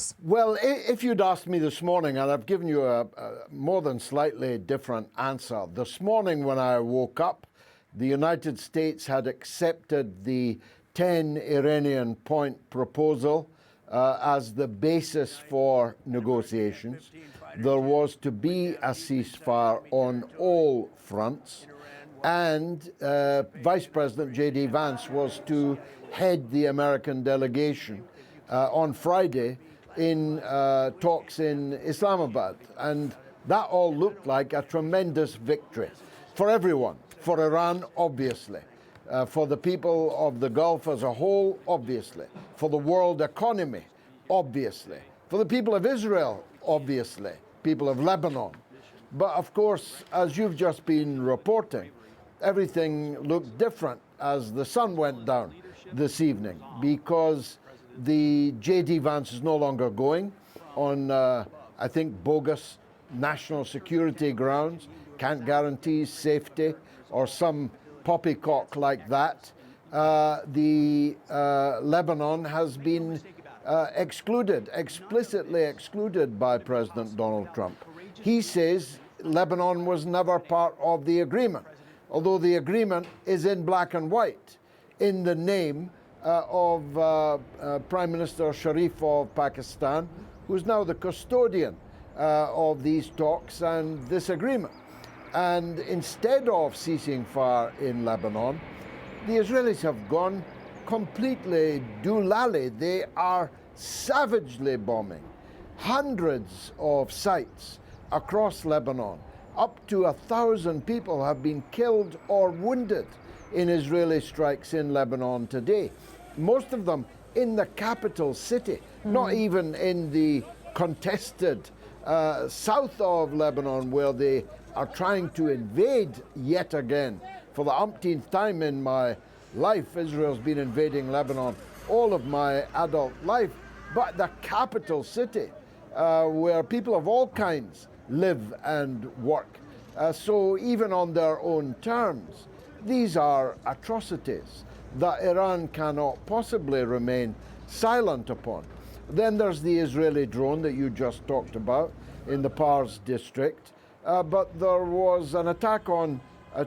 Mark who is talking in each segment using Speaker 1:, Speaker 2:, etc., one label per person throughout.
Speaker 1: officials?
Speaker 2: Well, if you'd asked me this morning, and I've given you a more than slightly different answer. This morning when I woke up, the United States had accepted the 10 Iranian point proposal as the basis for negotiations. There was to be a ceasefire on all fronts, and Vice President J.D. Vance was to head the American delegation on Friday in talks in Islamabad. And that all looked like a tremendous victory for everyone, for Iran, obviously, for the people of the Gulf as a whole, obviously, for the world economy, obviously, for the people of Israel, obviously, people of Lebanon. But of course, as you've just been reporting, everything looked different as the sun went down this evening, because the J.D. Vance is no longer going on, I think, bogus national security grounds, can't guarantee safety, or some poppycock like that. Lebanon has been excluded, explicitly excluded by President Donald Trump. He says Lebanon was never part of the agreement, although the agreement is in black and white in the name of Prime Minister Sharif of Pakistan, who's now the custodian of these talks and this agreement. And instead of ceasing fire in Lebanon, the Israelis have gone completely doolally. They are savagely bombing hundreds of sites across Lebanon. Up to 1,000 people have been killed or wounded in Israeli strikes in Lebanon today. Most of them in the capital city, not even in the contested south of Lebanon, where they are trying to invade yet again. For the umpteenth time in my life, Israel's been invading Lebanon all of my adult life. But the capital city, where people of all kinds live and work. So even on their own terms, these are atrocities that Iran cannot possibly remain silent upon. Then there's the Israeli drone that you just talked about in the Pars district. But there was an attack on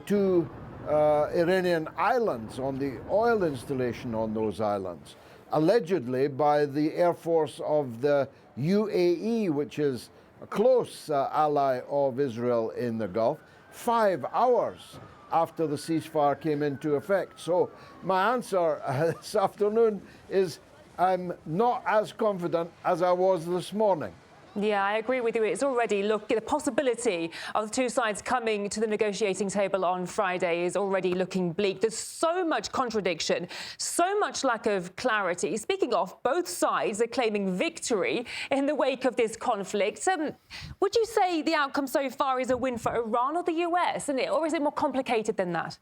Speaker 2: two Iranian islands, on the oil installation on those islands, allegedly by the Air Force of the UAE, which is a close ally of Israel in the Gulf, 5 hours after the ceasefire came into effect. So my answer this afternoon is I'm not as confident as I was this morning.
Speaker 1: Yeah, I agree with you. It's already, look, the possibility of the two sides coming to the negotiating table on Friday is already looking bleak. There's so much contradiction, so much lack of clarity. Speaking of, both sides are claiming victory in the wake of this conflict. Would you say the outcome so far is a win for Iran or the US, or is it more complicated than that?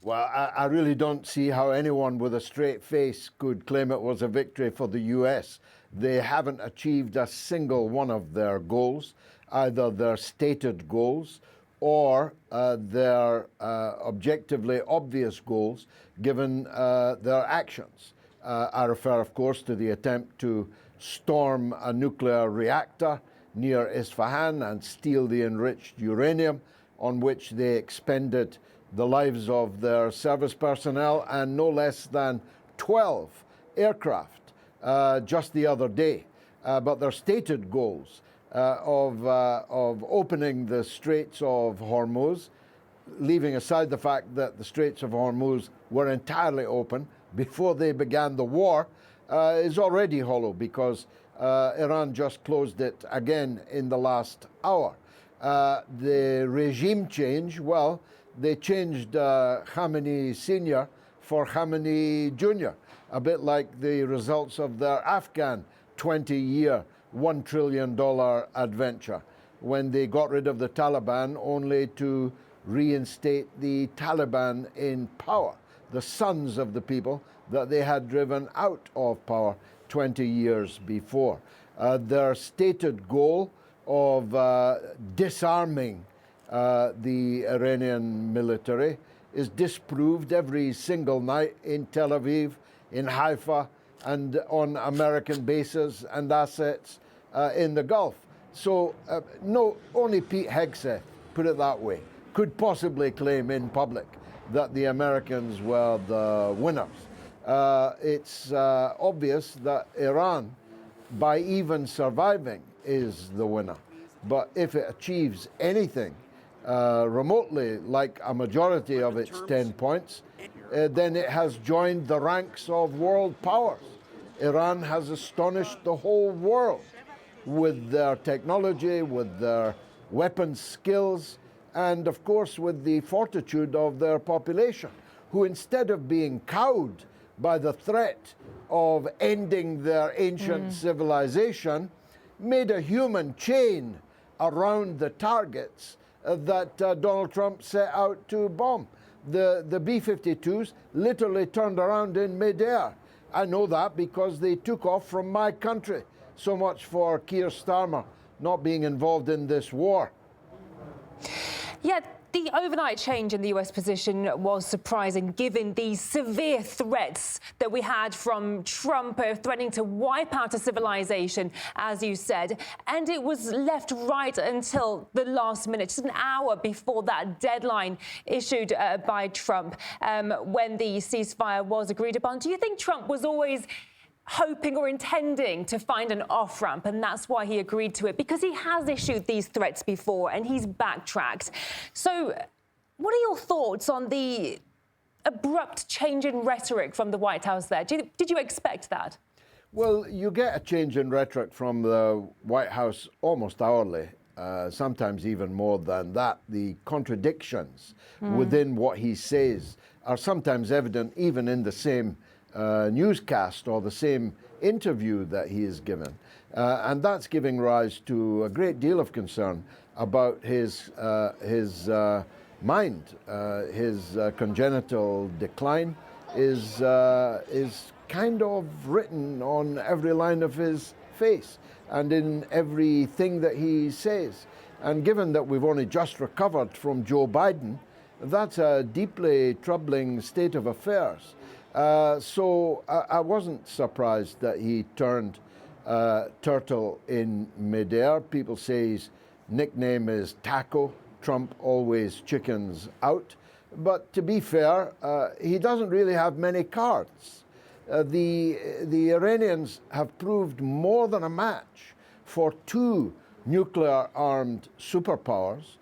Speaker 2: Well, I really don't see how anyone with a straight face could claim it was a victory for the US. They haven't achieved a single one of their goals, either their stated goals or their objectively obvious goals, given their actions. I refer, of course, to the attempt to storm a nuclear reactor near Isfahan and steal the enriched uranium, on which they expended the lives of their service personnel and no less than 12 aircraft just the other day. But their stated goals of opening the Straits of Hormuz, leaving aside the fact that the Straits of Hormuz were entirely open before they began the war, is already hollow, because Iran just closed it again in the last hour. The regime change, well, they changed Khamenei Sr. for Khamenei Jr., a bit like the results of their Afghan 20-year, $1 trillion adventure, when they got rid of the Taliban only to reinstate the Taliban in power, the sons of the people that they had driven out of power 20 years before. Their stated goal of disarming the Iranian military is disproved every single night in Tel Aviv, in Haifa, and on American bases and assets in the Gulf. So no, only Pete Hegseth, put it that way, could possibly claim in public that the Americans were the winners. It's obvious that Iran, by even surviving, is the winner. But if it achieves anything remotely like a majority of its 10 points, then it has joined the ranks of world powers. Iran has astonished the whole world with their technology, with their weapons skills, and of course with the fortitude of their population, who instead of being cowed by the threat of ending their ancient civilization, made a human chain around the targets that Donald Trump set out to bomb. The B-52s literally turned around in midair. I know that because they took off from my country. So much for Keir Starmer not being involved in this war.
Speaker 1: Yet the overnight change in the US position was surprising, given the severe threats that we had from Trump threatening to wipe out a civilization, as you said. And it was left right until the last minute, just an hour before that deadline issued by Trump, when the ceasefire was agreed upon. Do you think Trump was always hoping or intending to find an off-ramp, and that's why he agreed to it? Because he has issued these threats before and he's backtracked. So what are your thoughts on the abrupt change in rhetoric from the White House there? Did you expect that?
Speaker 2: Well, you get a change in rhetoric from the White House almost hourly, sometimes even more than that. The contradictions within what he says are sometimes evident even in the same newscast or the same interview that he is given. And that's giving rise to a great deal of concern about his mind. His congenital decline is kind of written on every line of his face and in everything that he says. And given that we've only just recovered from Joe Biden, that's a deeply troubling state of affairs. So I wasn't surprised that he turned turtle in midair. People say his nickname is Taco. Trump always chickens out. But to be fair, he doesn't really have many cards. The Iranians have proved more than a match for two nuclear-armed superpowers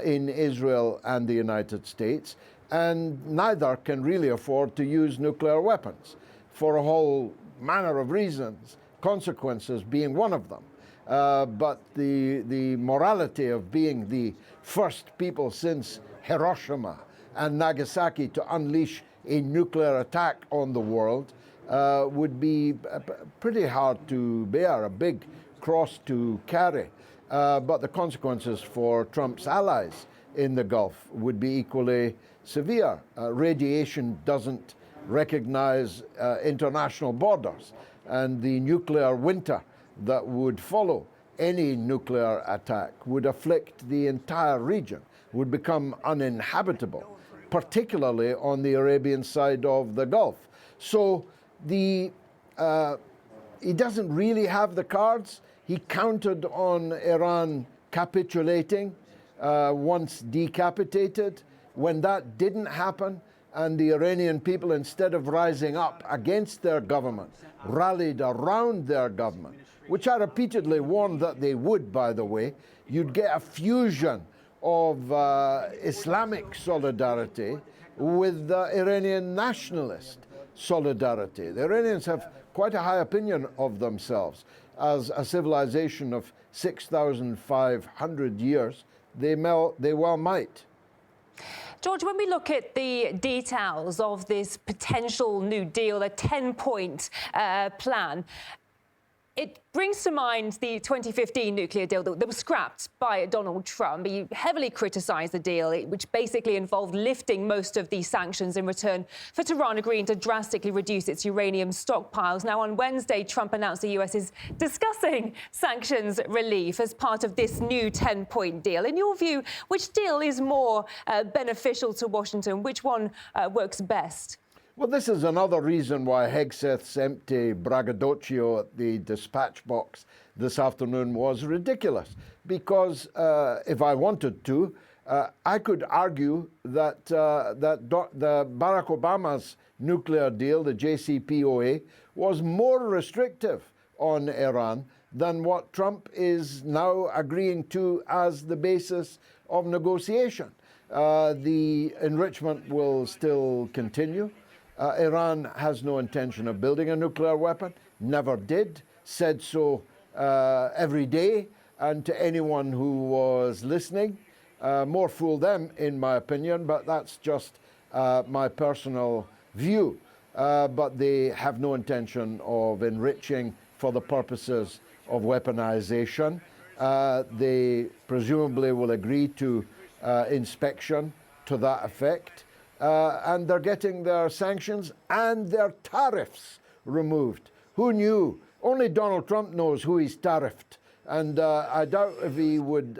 Speaker 2: in Israel and the United States, and neither can really afford to use nuclear weapons for a whole manner of reasons, consequences being one of them. But the morality of being the first people since Hiroshima and Nagasaki to unleash a nuclear attack on the world would be pretty hard to bear, a big cross to carry. But the consequences for Trump's allies in the Gulf would be equally severe. Radiation doesn't recognize international borders, and the nuclear winter that would follow any nuclear attack would afflict the entire region, would become uninhabitable, particularly on the Arabian side of the Gulf. So he doesn't really have the cards. He counted on Iran capitulating once decapitated. When that didn't happen, and the Iranian people, instead of rising up against their government, rallied around their government, which I repeatedly warned that they would, by the way, you'd get a fusion of Islamic solidarity with Iranian nationalist solidarity. The Iranians have quite a high opinion of themselves as a civilization of 6,500 years. They well might.
Speaker 1: George, when we look at the details of this potential new deal, a 10-point plan, it brings to mind the 2015 nuclear deal that was scrapped by Donald Trump. He heavily criticised the deal, which basically involved lifting most of these sanctions in return for Tehran agreeing to drastically reduce its uranium stockpiles. Now, on Wednesday, Trump announced the US is discussing sanctions relief as part of this new 10-point deal. In your view, which deal is more beneficial to Washington? Which one works best?
Speaker 2: Well, this is another reason why Hegseth's empty braggadocio at the dispatch box this afternoon was ridiculous. Because if I wanted to, I could argue that the Barack Obama's nuclear deal, the JCPOA, was more restrictive on Iran than what Trump is now agreeing to as the basis of negotiation. The enrichment will still continue. Iran has no intention of building a nuclear weapon, never did, said so every day, and to anyone who was listening, more fool them, in my opinion, but that's just my personal view. But they have no intention of enriching for the purposes of weaponization. They presumably will agree to inspection to that effect. And they're getting their sanctions and their tariffs removed. Who knew? Only Donald Trump knows who he's tariffed. And I doubt if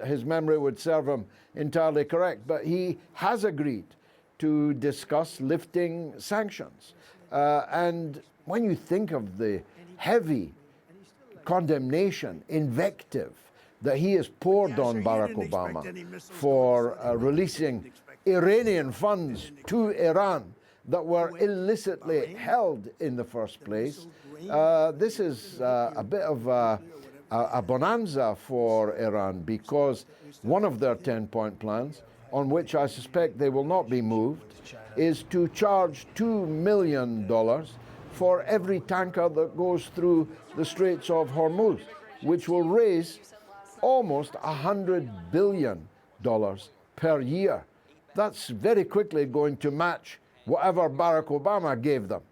Speaker 2: his memory would serve him entirely correct. But he has agreed to discuss lifting sanctions. And when you think of the heavy condemnation, invective that he has poured on Barack Obama for releasing Iranian funds to Iran that were illicitly held in the first place. This is a bit of a bonanza for Iran, because one of their 10-point plans, on which I suspect they will not be moved, is to charge $2 million for every tanker that goes through the Straits of Hormuz, which will raise almost $100 billion per year. That's very quickly going to match whatever Barack Obama gave them.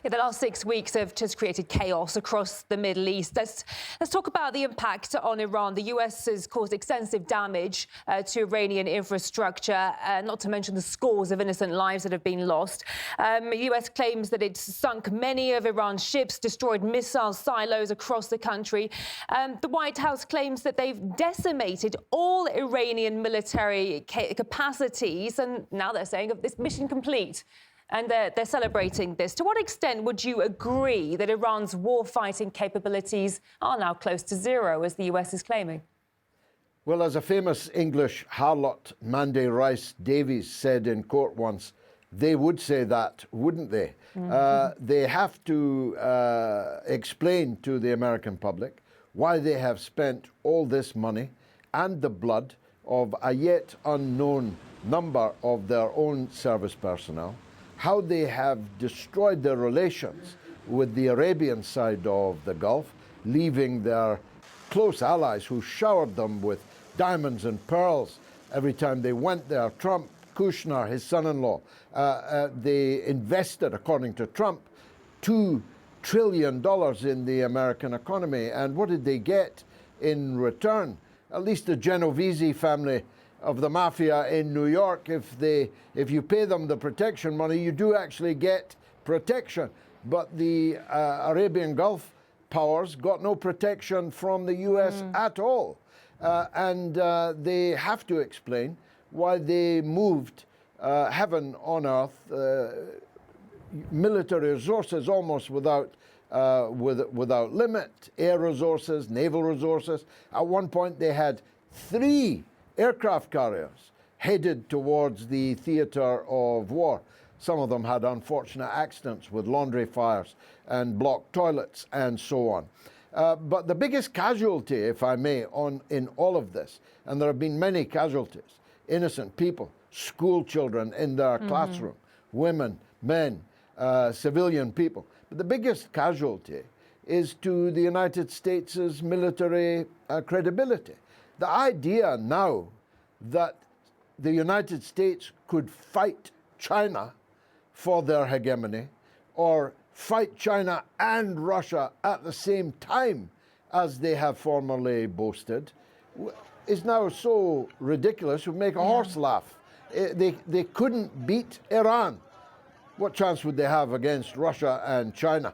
Speaker 1: Yeah, the last 6 weeks have just created chaos across the Middle East. Let's talk about the impact on Iran. The US has caused extensive damage to Iranian infrastructure, not to mention the scores of innocent lives that have been lost. The US claims that it's sunk many of Iran's ships, destroyed missile silos across the country. The White House claims that they've decimated all Iranian military capacities, and now they're saying of this mission complete. And they're celebrating this. To what extent would you agree that Iran's war-fighting capabilities are now close to zero, as the US is claiming?
Speaker 2: Well, as a famous English harlot, Mandy Rice Davies, said in court once, they would say that, wouldn't they? They have to explain to the American public why they have spent all this money and the blood of a yet unknown number of their own service personnel, how they have destroyed their relations with the Arabian side of the Gulf, leaving their close allies who showered them with diamonds and pearls every time they went there. Trump, Kushner, his son-in-law, they invested, according to Trump, $2 trillion in the American economy. And what did they get in return? At least the Genovese family of the mafia in New York, if you pay them the protection money, you do actually get protection. But the Arabian Gulf powers got no protection from the US at all. And they have to explain why they moved heaven on earth, military resources almost without limit, air resources, naval resources. At one point they had 3 aircraft carriers headed towards the theater of war. Some of them had unfortunate accidents with laundry fires and blocked toilets and so on. But the biggest casualty, if I may, in all of this, and there have been many casualties, innocent people, school children in their classroom, women, men, civilian people. But the biggest casualty is to the United States' military credibility. The idea now that the United States could fight China for their hegemony, or fight China and Russia at the same time as they have formerly boasted, is now so ridiculous it would make a horse laugh. They couldn't beat Iran. What chance would they have against Russia and China?